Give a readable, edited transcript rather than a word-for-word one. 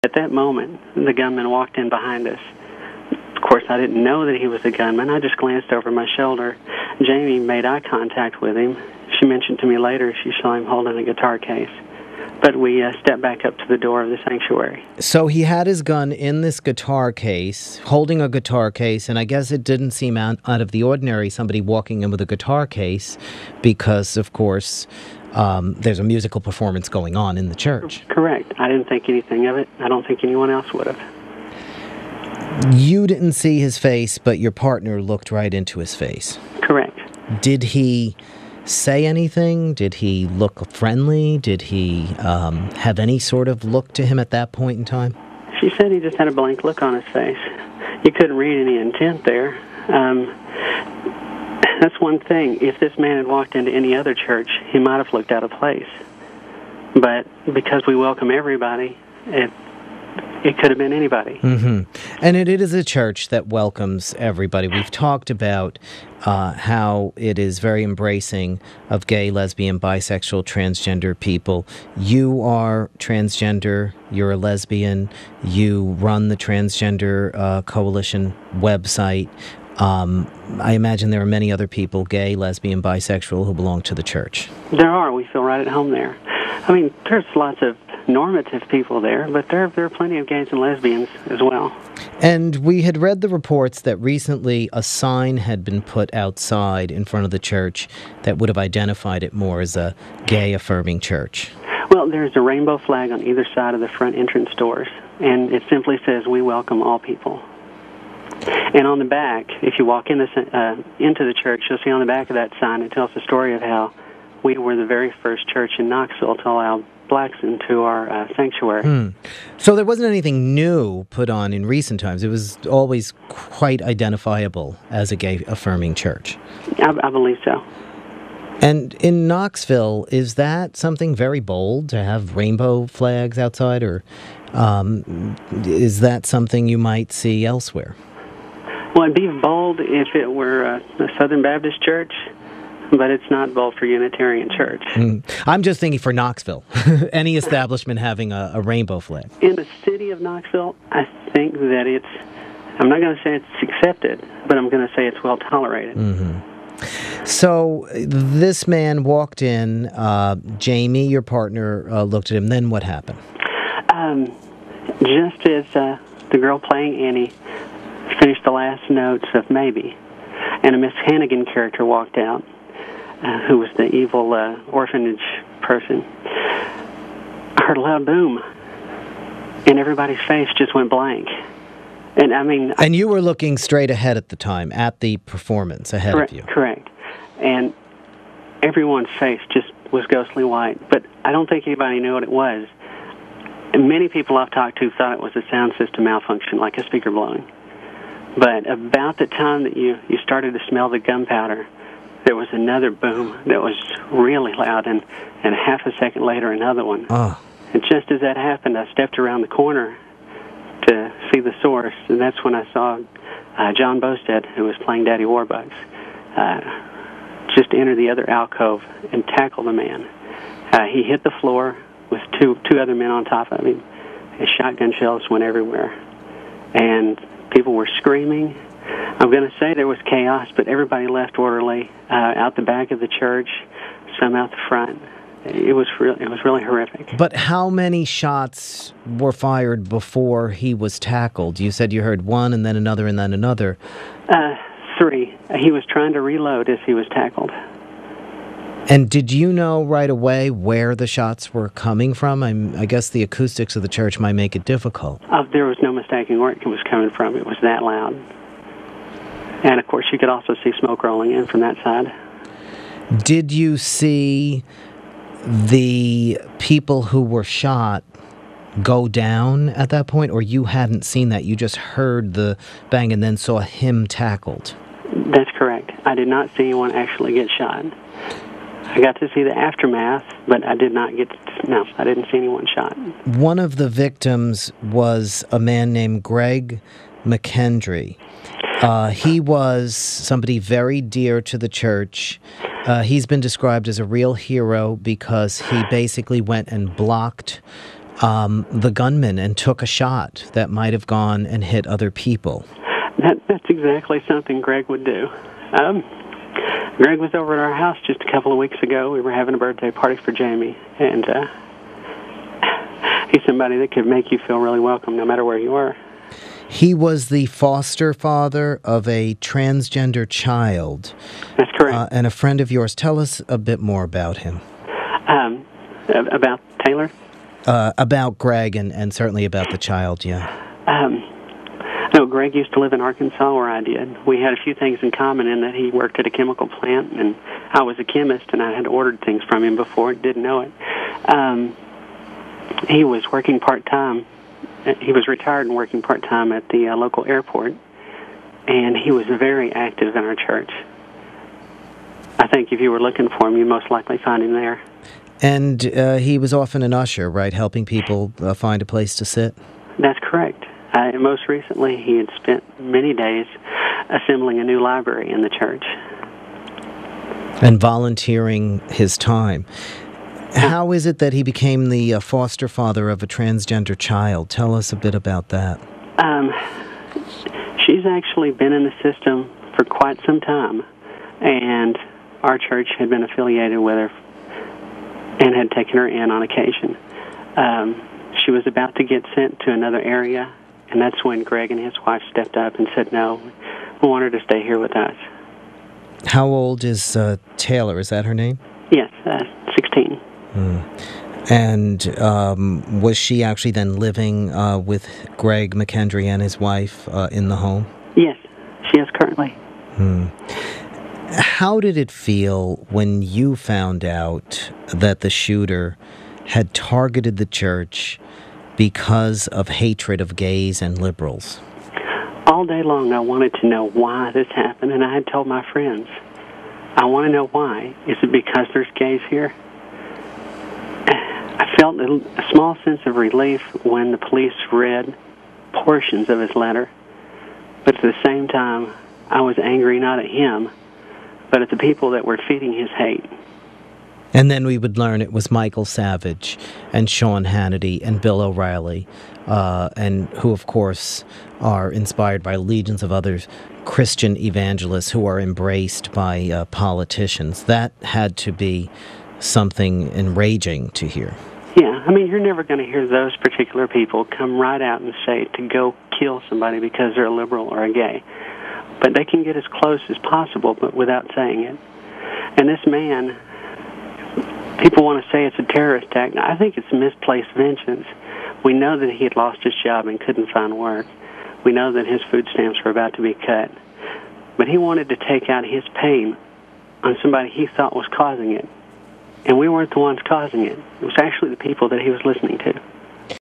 At that moment, the gunman walked in behind us. Of course, I didn't know that he was the gunman. I just glanced over my shoulder. Jamie made eye contact with him. She mentioned to me later she saw him holding a guitar case. But we stepped back up to the door of the sanctuary. So he had his gun in this guitar case, holding a guitar case, and I guess it didn't seem out of the ordinary, somebody walking in with a guitar case, because, of course, there's a musical performance going on in the church. Correct. I didn't think anything of it. I don't think anyone else would have. You didn't see his face, but your partner looked right into his face. Correct. Did he say anything? Did he look friendly? Did he have any sort of look to him at that point in time? She said he just had a blank look on his face. You couldn't read any intent there. That's one thing. If this man had walked into any other church, he might have looked out of place. But because we welcome everybody, it could have been anybody. Mm-hmm. And it is a church that welcomes everybody. We've talked about how it is very embracing of gay, lesbian, bisexual, transgender people. You are transgender. You're a lesbian. You run the Transgender Coalition website. I imagine there are many other people, gay, lesbian, bisexual, who belong to the church. There are. We feel right at home there. I mean, there's lots of normative people there, but there are plenty of gays and lesbians as well. And we had read the reports that recently a sign had been put outside in front of the church that would have identified it more as a gay-affirming church. Well, there's a rainbow flag on either side of the front entrance doors, and it simply says, "We welcome all people." And on the back, if you walk into the church, you'll see on the back of that sign, it tells the story of how we were the very first church in Knoxville to allow blacks into our sanctuary. So there wasn't anything new put on in recent times. It was always quite identifiable as a gay-affirming church. I believe so. And in Knoxville, is that something very bold to have rainbow flags outside, or is that something you might see elsewhere? Well, it'd be bold if it were a Southern Baptist church, but it's not bold for Unitarian Church. I'm just thinking for Knoxville, any establishment having a rainbow flag. In the city of Knoxville, I think that I'm not going to say it's accepted, but I'm going to say it's well tolerated. Mm-hmm. So this man walked in, Jamie, your partner, looked at him. Then what happened? Just as the girl playing Annie finished the last notes of Maybe, and a Miss Hannigan character walked out, who was the evil orphanage person. I heard a loud boom, and everybody's face just went blank. And I mean... And you were looking straight ahead at the time, at the performance ahead of you. Correct. And everyone's face just was ghostly white, but I don't think anybody knew what it was. And many people I've talked to thought it was a sound system malfunction, like a speaker blowing. But about the time that you started to smell the gunpowder, there was another boom that was really loud, and half a second later, another one. Oh. And just as that happened, I stepped around the corner to see the source, and that's when I saw John Bosted, who was playing Daddy Warbucks, just enter the other alcove and tackle the man. He hit the floor with two other men on top of him. His shotgun shells went everywhere, and people were screaming. I'm going to say there was chaos, but everybody left orderly out the back of the church, some out the front. It was really horrific. But how many shots were fired before he was tackled? You said you heard one, and then another, and then another. 3. He was trying to reload as he was tackled. And did you know right away where the shots were coming from? I guess the acoustics of the church might make it difficult. There was no mistaking where it was coming from. It was that loud. And, of course, you could also see smoke rolling in from that side. Did you see the people who were shot go down at that point, or you hadn't seen that? You just heard the bang and then saw him tackled? That's correct. I did not see anyone actually get shot. I got to see the aftermath, but I didn't see anyone shot. One of the victims was a man named Greg McKendry. He was somebody very dear to the church. He's been described as a real hero because he basically went and blocked the gunman and took a shot that might have gone and hit other people. That's exactly something Greg would do. Greg was over at our house just a couple of weeks ago. We were having a birthday party for Jamie, and he's somebody that could make you feel really welcome no matter where you are. He was the foster father of a transgender child. That's correct. And a friend of yours. Tell us a bit more about him. About Taylor? About Greg and certainly about the child, yeah. No, Greg used to live in Arkansas where I did. We had a few things in common in that he worked at a chemical plant, and I was a chemist, and I had ordered things from him before, didn't know it. He was working part-time. He was retired and working part-time at the local airport, and he was very active in our church. I think if you were looking for him, you'd most likely find him there. And he was often an usher, right, helping people find a place to sit? That's correct. Most recently, he had spent many days assembling a new library in the church. And volunteering his time. How is it that he became the foster father of a transgender child? Tell us a bit about that. She's actually been in the system for quite some time, and our church had been affiliated with her and had taken her in on occasion. She was about to get sent to another area, and that's when Greg and his wife stepped up and said, no, we want her to stay here with us. How old is Taylor? Is that her name? Yes, 16. And was she actually then living with Greg McKendry and his wife in the home? Yes, she is currently. How did it feel when you found out that the shooter had targeted the church because of hatred of gays and liberals? All day long I wanted to know why this happened, and I had told my friends, I want to know why. Is it because there's gays here? I felt a small sense of relief when the police read portions of his letter, but at the same time, I was angry not at him, but at the people that were feeding his hate. And then we would learn it was Michael Savage and Sean Hannity and Bill O'Reilly, and who, of course, are inspired by legions of other Christian evangelists who are embraced by politicians. That had to be something enraging to hear. Yeah, I mean, you're never going to hear those particular people come right out and say to go kill somebody because they're a liberal or a gay. But they can get as close as possible, but without saying it. And this man, people want to say it's a terrorist act. I think it's misplaced vengeance. We know that he had lost his job and couldn't find work. We know that his food stamps were about to be cut. But he wanted to take out his pain on somebody he thought was causing it. And we weren't the ones causing it. It was actually the people that he was listening to.